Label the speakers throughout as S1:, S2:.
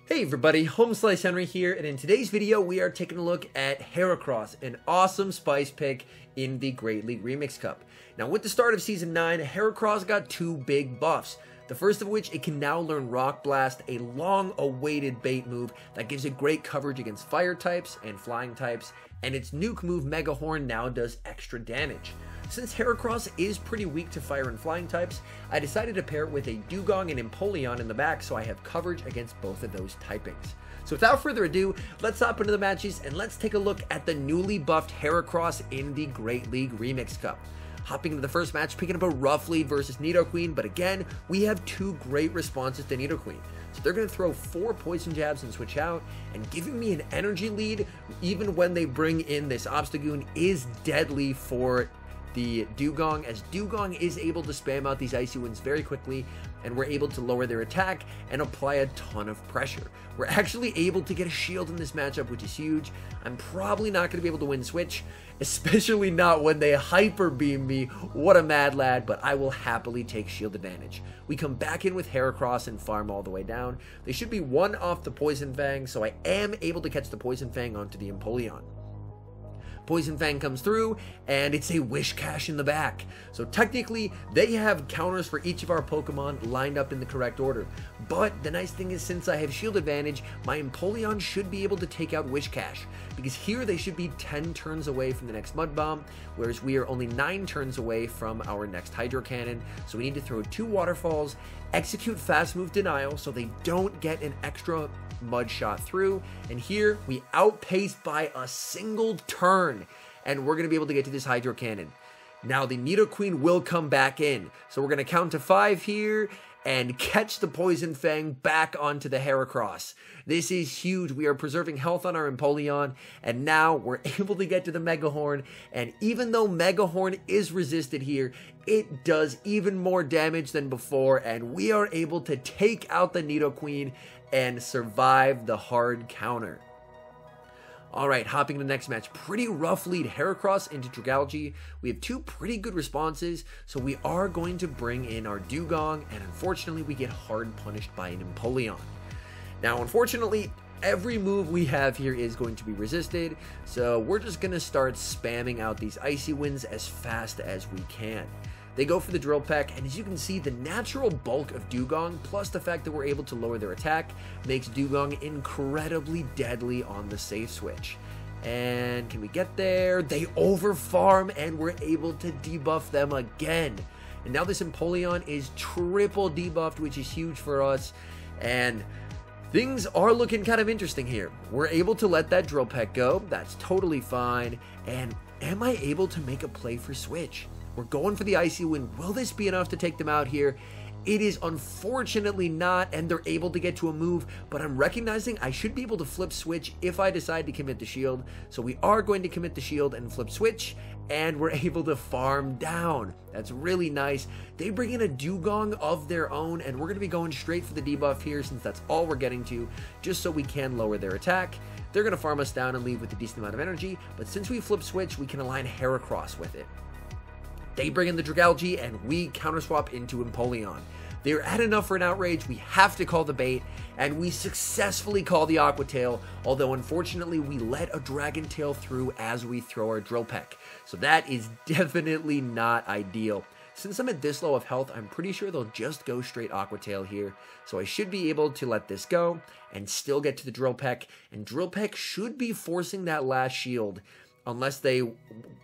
S1: Hey everybody, Home Slice Henry here, and in today's video we are taking a look at Heracross, an awesome spice pick in the Great League Remix Cup. Now with the start of Season 9, Heracross got two big buffs. The first of which, it can now learn Rock Blast, a long-awaited bait move that gives it great coverage against fire types and flying types, and its nuke move Mega Horn now does extra damage. Since Heracross is pretty weak to fire and flying types, I decided to pair it with a Dewgong and Empoleon in the back so I have coverage against both of those typings. So without further ado, let's hop into the matches and let's take a look at the newly buffed Heracross in the Great League Remix Cup. Hopping into the first match, picking up a Rough Lead versus Nidoqueen, but again, we have two great responses to Nidoqueen. So they're going to throw 4 Poison Jabs and switch out, and giving me an energy lead, even when they bring in this Obstagoon, is deadly for the Dewgong, as Dewgong is able to spam out these Icy Winds very quickly, and we're able to lower their attack and apply a ton of pressure. We're actually able to get a shield in this matchup, which is huge. I'm probably not going to be able to win Switch, especially not when they Hyper Beam me. What a mad lad, but I will happily take shield advantage. We come back in with Heracross and farm all the way down. They should be one off the Poison Fang, so I am able to catch the Poison Fang onto the Empoleon. Poison Fang comes through, and it's a Whiscash in the back. So technically, they have counters for each of our Pokemon lined up in the correct order. But the nice thing is, since I have shield advantage, my Empoleon should be able to take out Whiscash, because here they should be 10 turns away from the next Mud Bomb, whereas we are only 9 turns away from our next Hydro Cannon. So we need to throw 2 Waterfalls, execute Fast Move Denial so they don't get an extra Mud Shot through, and here we outpace by a single turn, and we're going to be able to get to this Hydro Cannon. Now the Nidoqueen will come back in, so we're going to count to 5 here and catch the Poison Fang back onto the Heracross. This is huge. We are preserving health on our Empoleon, and now we're able to get to the Mega Horn, and even though Mega Horn is resisted here, it does even more damage than before, and we are able to take out the Nidoqueen and survive the hard counter. Alright, hopping to the next match. Pretty rough lead, Heracross into Dragalge. We have 2 pretty good responses, so we are going to bring in our Dewgong, and unfortunately we get hard punished by an Empoleon. Now unfortunately, every move we have here is going to be resisted, so we're just going to start spamming out these Icy Winds as fast as we can. They go for the Drill Peck, and as you can see, the natural bulk of Dewgong, plus the fact that we're able to lower their attack, makes Dewgong incredibly deadly on the safe switch. And can we get there? They overfarm, and we're able to debuff them again. And now this Empoleon is triple debuffed, which is huge for us, and things are looking kind of interesting here. We're able to let that Drill Peck go, that's totally fine, and am I able to make a play for Switch? We're going for the Icy Wind. Will this be enough to take them out here? It is unfortunately not, and they're able to get to a move, but I'm recognizing I should be able to flip Switch if I decide to commit the shield. So we are going to commit the shield and flip Switch, and we're able to farm down. That's really nice. They bring in a Dewgong of their own, and we're going to be going straight for the debuff here since that's all we're getting to, just so we can lower their attack. They're going to farm us down and leave with a decent amount of energy, but since we flip Switch, we can align Heracross with it. They bring in the Dragalge, and we counter swap into Empoleon. They're at enough for an outrage. We have to call the bait, and we successfully call the Aqua Tail, although unfortunately we let a Dragon Tail through as we throw our Drill Peck. So that is definitely not ideal. Since I'm at this low of health, I'm pretty sure they'll just go straight Aqua Tail here. So I should be able to let this go and still get to the Drill Peck, and Drill Peck should be forcing that last shield. Unless they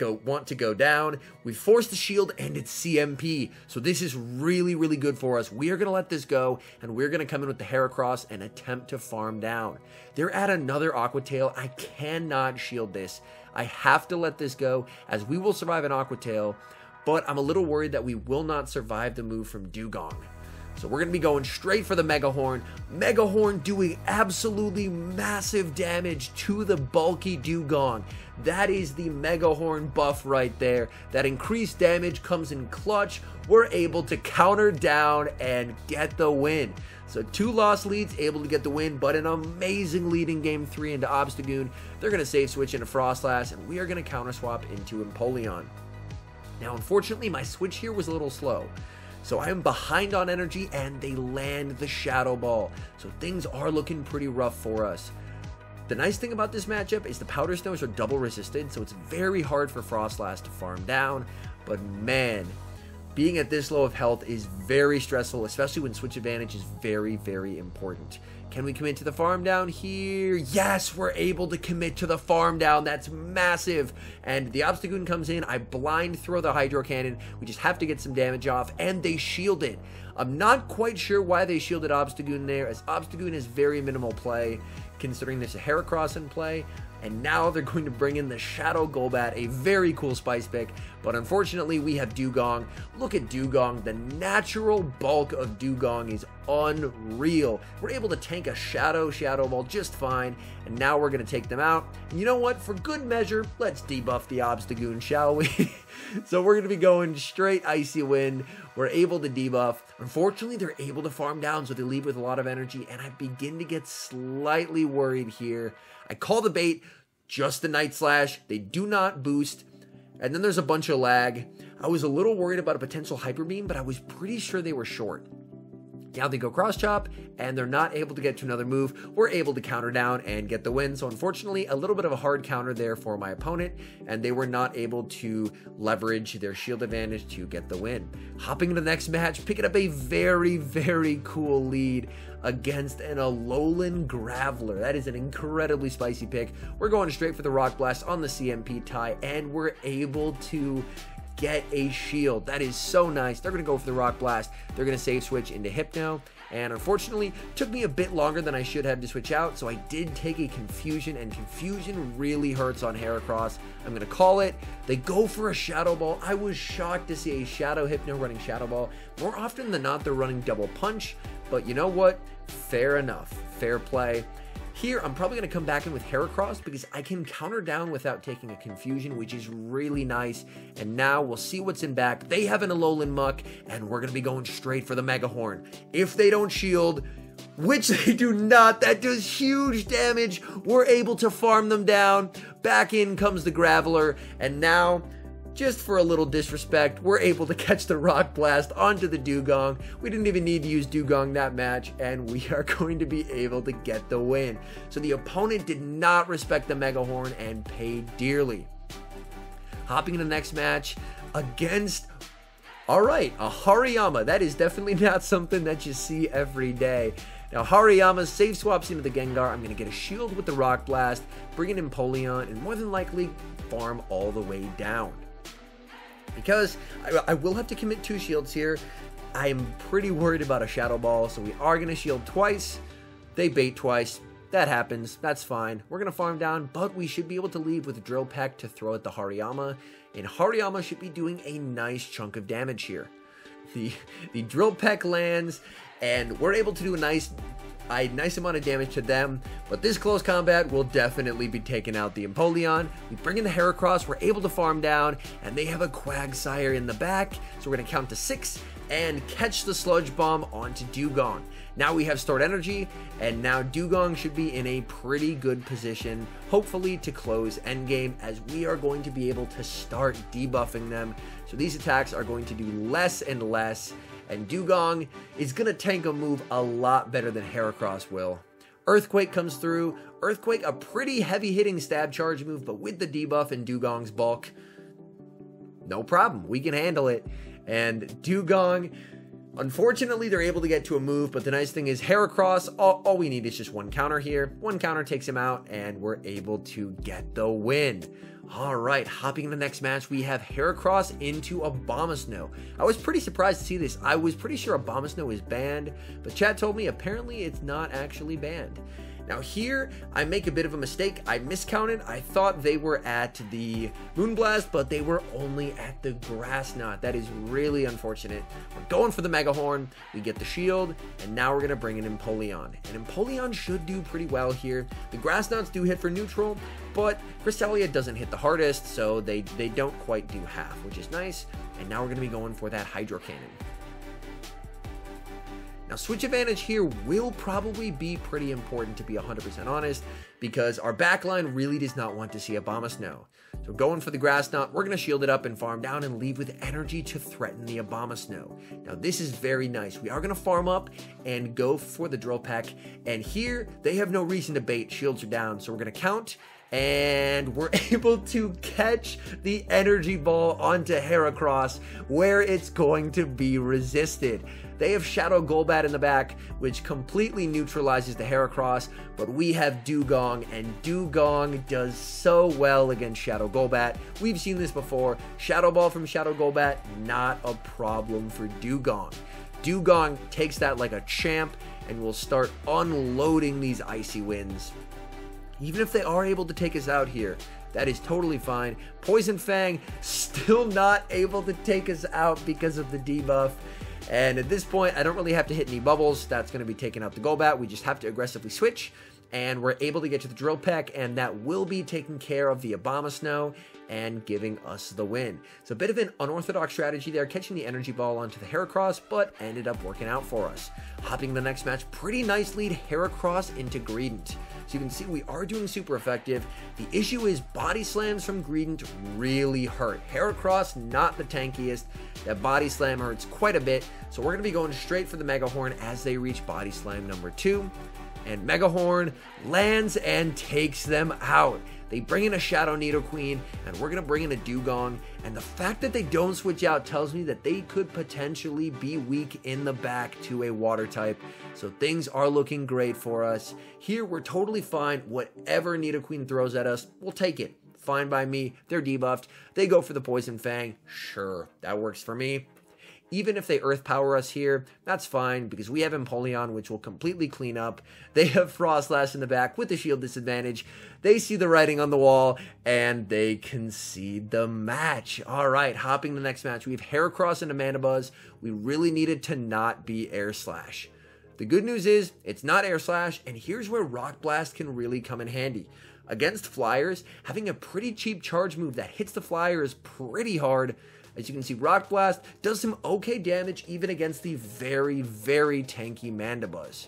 S1: want to go down. We force the shield, and it's CMP. So this is really, really good for us. We are going to let this go, and we're going to come in with the Heracross and attempt to farm down. They're at another Aqua Tail. I cannot shield this. I have to let this go, as we will survive an Aqua Tail, but I'm a little worried that we will not survive the move from Dewgong. So we're going to be going straight for the Mega Horn. Mega Horn doing absolutely massive damage to the bulky Dewgong. That is the Mega Horn buff right there. That increased damage comes in clutch. We're able to counter down and get the win. So 2 lost leads, able to get the win, but an amazing lead in Game 3 into Obstagoon. They're going to save switch into Froslass, and we are going to counter swap into Empoleon. Now, unfortunately, my switch here was a little slow. So I am behind on energy, and they land the Shadow Ball. So things are looking pretty rough for us. The nice thing about this matchup is the Powder Snows are double resisted, so it's very hard for Froslass to farm down. But man, being at this low of health is very stressful, especially when switch advantage is very, very important. Can we commit to the farm down here? Yes, we're able to commit to the farm down. That's massive. And the Obstagoon comes in. I blind throw the Hydro Cannon. We just have to get some damage off, and they shield it. I'm not quite sure why they shielded Obstagoon there, as Obstagoon has very minimal play, considering there's a Heracross in play. And now they're going to bring in the Shadow Golbat, a very cool spice pick. But unfortunately, we have Dewgong. Look at Dewgong. The natural bulk of Dewgong is unreal. We're able to tank a Shadow Ball just fine. And now we're going to take them out. And you know what? For good measure, let's debuff the Obstagoon, shall we? So we're going to be going straight Icy Wind. We're able to debuff. Unfortunately, they're able to farm down, so they leave with a lot of energy. And I begin to get slightly worried here. I call the bait, just the Night Slash. They do not boost. And then there's a bunch of lag. I was a little worried about a potential Hyper Beam, but I was pretty sure they were short. Now they go Cross Chop, and they're not able to get to another move. We're able to counter down and get the win. So unfortunately, a little bit of a hard counter there for my opponent, and they were not able to leverage their shield advantage to get the win. Hopping into the next match, picking up a very, very cool lead against an Alolan Graveler. That is an incredibly spicy pick. We're going straight for the Rock Blast on the CMP tie, and we're able to get a shield. That is so nice. They're going to go for the Rock Blast. They're going to save switch into Hypno. And unfortunately, took me a bit longer than I should have to switch out. So I did take a Confusion, and Confusion really hurts on Heracross. I'm going to call it. They go for a Shadow Ball. I was shocked to see a Shadow Hypno running Shadow Ball. More often than not, they're running Double Punch. But you know what? Fair enough. Fair play. Here, I'm probably going to come back in with Heracross because I can counter down without taking a Confusion, which is really nice. And now we'll see what's in back. They have an Alolan Muck, and we're going to be going straight for the Mega Horn. If they don't shield, which they do not, that does huge damage. We're able to farm them down. Back in comes the Graveler, and now, just for a little disrespect, we're able to catch the Rock Blast onto the Dewgong. We didn't even need to use Dewgong that match, and we are going to be able to get the win. So the opponent did not respect the Mega Horn and paid dearly. Hopping into the next match against, alright, a Hariyama. That is definitely not something that you see every day. Now, Hariyama save swaps into the Gengar. I'm going to get a shield with the Rock Blast, bring in Empoleon, and more than likely farm all the way down. Because I will have to commit 2 shields here. I am pretty worried about a Shadow Ball, so we are going to shield twice. They bait twice. That happens. That's fine. We're going to farm down, but we should be able to leave with Drill Peck to throw at the Hariyama. And Hariyama should be doing a nice chunk of damage here. The Drill Peck lands, and we're able to do a nice amount of damage to them, but this close combat will definitely be taking out the Empoleon. We bring in the Heracross, we're able to farm down, and they have a Quagsire in the back, so we're going to count to 6 and catch the Sludge Bomb onto Dewgong. Now we have stored energy, and now Dewgong should be in a pretty good position, hopefully to close endgame, as we are going to be able to start debuffing them. So these attacks are going to do less and less, and Dewgong is going to tank a move a lot better than Heracross will. Earthquake comes through. Earthquake, a pretty heavy-hitting stab charge move, but with the debuff and Dewgong's bulk, no problem. We can handle it. And Dewgong, unfortunately, they're able to get to a move, but the nice thing is Heracross, all we need is just one counter here. One counter takes him out, and we're able to get the win. Alright, hopping into the next match, we have Heracross into Abomasnow. I was pretty surprised to see this. I was pretty sure Abomasnow is banned, but chat told me apparently it's not actually banned. Now here, I make a bit of a mistake. I miscounted. I thought they were at the Moonblast, but they were only at the Grass Knot. That is really unfortunate. We're going for the Mega Horn. We get the shield, and now we're going to bring in Empoleon. And Empoleon should do pretty well here. The Grass Knots do hit for neutral, but Cresselia doesn't hit the hardest, so they don't quite do half, which is nice. And now we're going to be going for that Hydro Cannon. Now, switch advantage here will probably be pretty important, to be 100% honest, because our backline really does not want to see Abomasnow. So going for the Grass Knot, we're going to shield it up and farm down and leave with energy to threaten the Abomasnow. Now, this is very nice. We are going to farm up and go for the Drill Peck, and here they have no reason to bait. Shields are down, so we're going to count, and we're able to catch the energy ball onto Heracross where it's going to be resisted. They have Shadow Golbat in the back, which completely neutralizes the Heracross, but we have Dewgong, and Dewgong does so well against Shadow Golbat. We've seen this before. Shadow Ball from Shadow Golbat, not a problem for Dewgong. Dewgong takes that like a champ and will start unloading these Icy Winds. Even if they are able to take us out here, that is totally fine. Poison Fang still not able to take us out because of the debuff. And at this point, I don't really have to hit any bubbles. That's going to be taking out the Golbat. We just have to aggressively switch. And we're able to get to the Drill Peck, and that will be taking care of the Abomasnow and giving us the win. It's a bit of an unorthodox strategy there, catching the energy ball onto the Heracross, but ended up working out for us. Hopping the next match, pretty nice lead, Heracross into Greedent. So you can see we are doing super effective. The issue is body slams from Greedent really hurt. Heracross, not the tankiest. That body slam hurts quite a bit. So we're going to be going straight for the Mega Horn as they reach body slam number 2. And Mega Horn lands and takes them out. They bring in a Shadow Nidoqueen, and we're going to bring in a Dewgong. And the fact that they don't switch out tells me that they could potentially be weak in the back to a water type. So things are looking great for us. Here, we're totally fine. Whatever Nidoqueen throws at us, we'll take it. Fine by me. They're debuffed. They go for the Poison Fang. Sure, that works for me. Even if they Earth Power us here, that's fine, because we have Empoleon, which will completely clean up. They have Froslass in the back with the shield disadvantage. They see the writing on the wall, and they concede the match. All right, hopping the next match. We have Heracross and Mandibuzz. We really needed to not be Air Slash. The good news is, it's not Air Slash, and here's where Rock Blast can really come in handy. Against Flyers, having a pretty cheap charge move that hits the Flyer is pretty hard. As you can see, Rock Blast does some okay damage even against the very, very tanky Mandibuzz.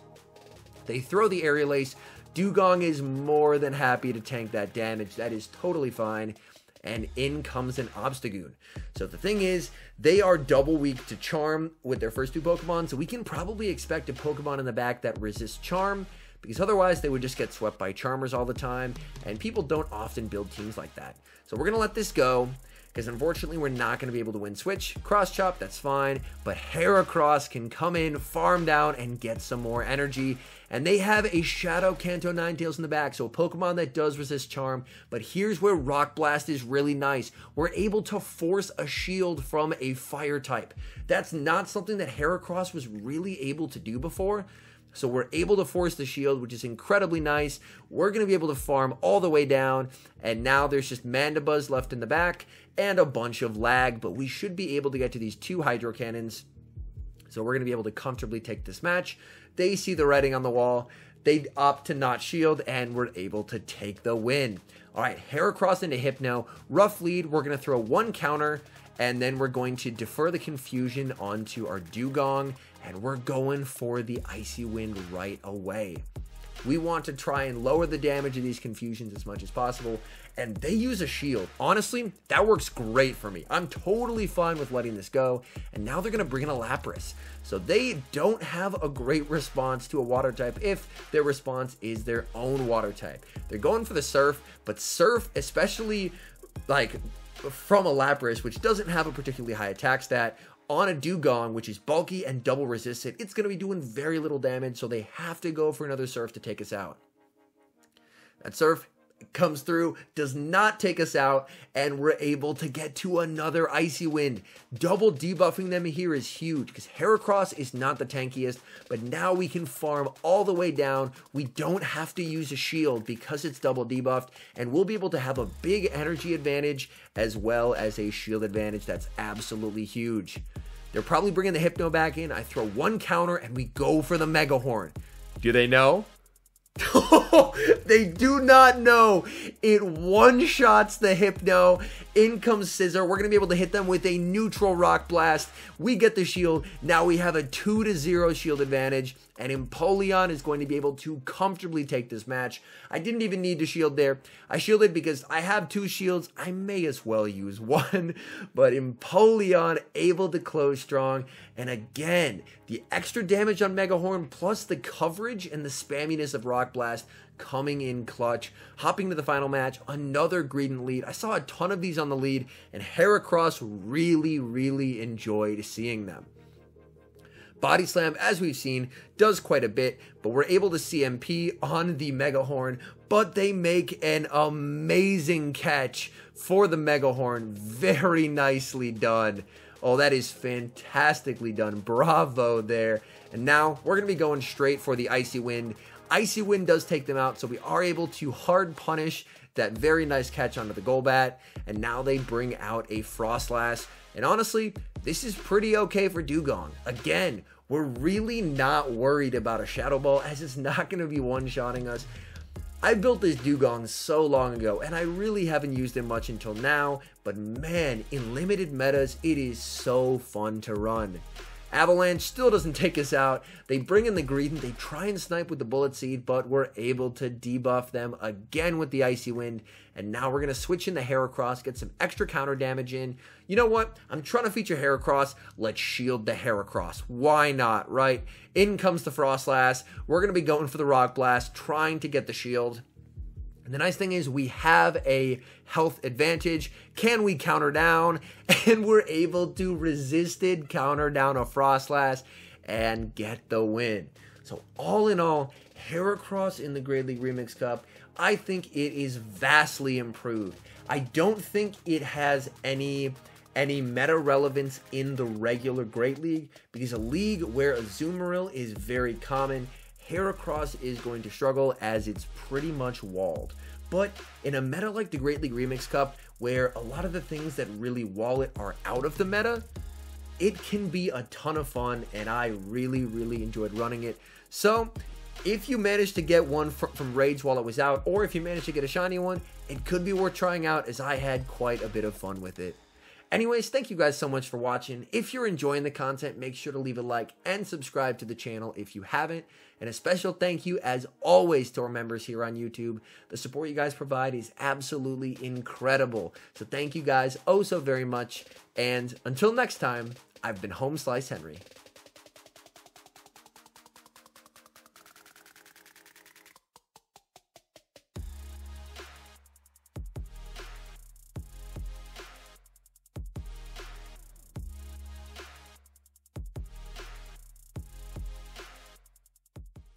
S1: They throw the Aerial Ace. Dewgong is more than happy to tank that damage. That is totally fine. And in comes an Obstagoon. So the thing is, they are double weak to Charm with their first 2 Pokemon, so we can probably expect a Pokemon in the back that resists Charm, because otherwise they would just get swept by Charmers all the time, and people don't often build teams like that. So we're going to let this go, because unfortunately we're not going to be able to win Switch. Cross Chop, that's fine, but Heracross can come in, farm down, and get some more energy. And they have a Shadow Kanto Ninetales in the back, so a Pokemon that does resist Charm. But here's where Rock Blast is really nice. We're able to force a shield from a Fire type. That's not something that Heracross was really able to do before. So we're able to force the shield, which is incredibly nice. We're going to be able to farm all the way down. And now there's just Mandibuzz left in the back and a bunch of lag. But we should be able to get to these 2 Hydro Cannons. So we're going to be able to comfortably take this match. They see the writing on the wall. They opt to not shield, and we're able to take the win. All right, Heracross into Hypno. Rough lead. We're going to throw 1 counter, and then we're going to defer the confusion onto our Dewgong, and we're going for the Icy Wind right away. We want to try and lower the damage of these confusions as much as possible, and they use a shield. Honestly, that works great for me. I'm totally fine with letting this go, and now they're going to bring in a Lapras. So they don't have a great response to a water type if their response is their own water type. They're going for the Surf, but Surf, especially like from a Lapras, which doesn't have a particularly high attack stat, on a Dewgong, which is bulky and double resistant, it's going to be doing very little damage, so they have to go for another Surf to take us out. That Surf comes through, does not take us out, and we're able to get to another Icy Wind. Double debuffing them here is huge, because Heracross is not the tankiest, but now we can farm all the way down. We don't have to use a shield because it's double debuffed, and we'll be able to have a big energy advantage as well as a shield advantage. That's absolutely huge. They're probably bringing the Hypno back in. I throw 1 counter, and we go for the Mega Horn. Do they know? They do not know. It one-shots the Hypno. In comes Scizor. We're going to be able to hit them with a neutral Rock Blast. We get the shield. Now we have a 2-0 shield advantage. And Empoleon is going to be able to comfortably take this match. I didn't even need to shield there. I shielded because I have 2 shields. I may as well use 1. But Empoleon able to close strong. And again, the extra damage on Mega Horn plus the coverage and the spamminess of Rock Blast coming in clutch. Hopping to the final match, another Greedent lead. I saw a ton of these on the lead, and Heracross really enjoyed seeing them. Body Slam, as we've seen, does quite a bit, but we're able to CMP on the Mega Horn, but they make an amazing catch for the Mega Horn. Very nicely done. Oh, that is fantastically done. Bravo there. And now we're going to be going straight for the Icy Wind. Icy Wind does take them out, so we are able to hard punish that very nice catch onto the Golbat. And now they bring out a Frostlass. And honestly, this is pretty okay for Dewgong. Again, we're really not worried about a Shadow Ball, as it's not going to be one-shotting us. I built this Dewgong so long ago, and I really haven't used it much until now, but man, in limited metas, it is so fun to run. Avalanche still doesn't take us out. They bring in the Greedent, they try and snipe with the Bullet Seed, but we're able to debuff them again with the Icy Wind, and now we're going to switch in the Heracross, get some extra counter damage in. You know what? I'm trying to feature Heracross. Let's shield the Heracross. Why not, right? In comes the Frostlass. We're going to be going for the Rock Blast, trying to get the shield. And the nice thing is we have a health advantage. Can we counter down? And we're able to resisted counter down a Frostlass and get the win. So all in all, Heracross in the Great League Remix Cup, I think it is vastly improved. I don't think it has any meta relevance in the regular Great League, because a league where Azumarill is very common, Heracross is going to struggle as it's pretty much walled. But in a meta like the Great League Remix Cup, where a lot of the things that really wall it are out of the meta, it can be a ton of fun, and I really enjoyed running it. So if you managed to get one from raids while it was out, or if you managed to get a shiny one, it could be worth trying out, as I had quite a bit of fun with it. Anyways, thank you guys so much for watching. If you're enjoying the content, make sure to leave a like and subscribe to the channel if you haven't. And a special thank you, as always, to our members here on YouTube. The support you guys provide is absolutely incredible. So thank you guys oh so very much. And until next time, I've been Home Slice Henry.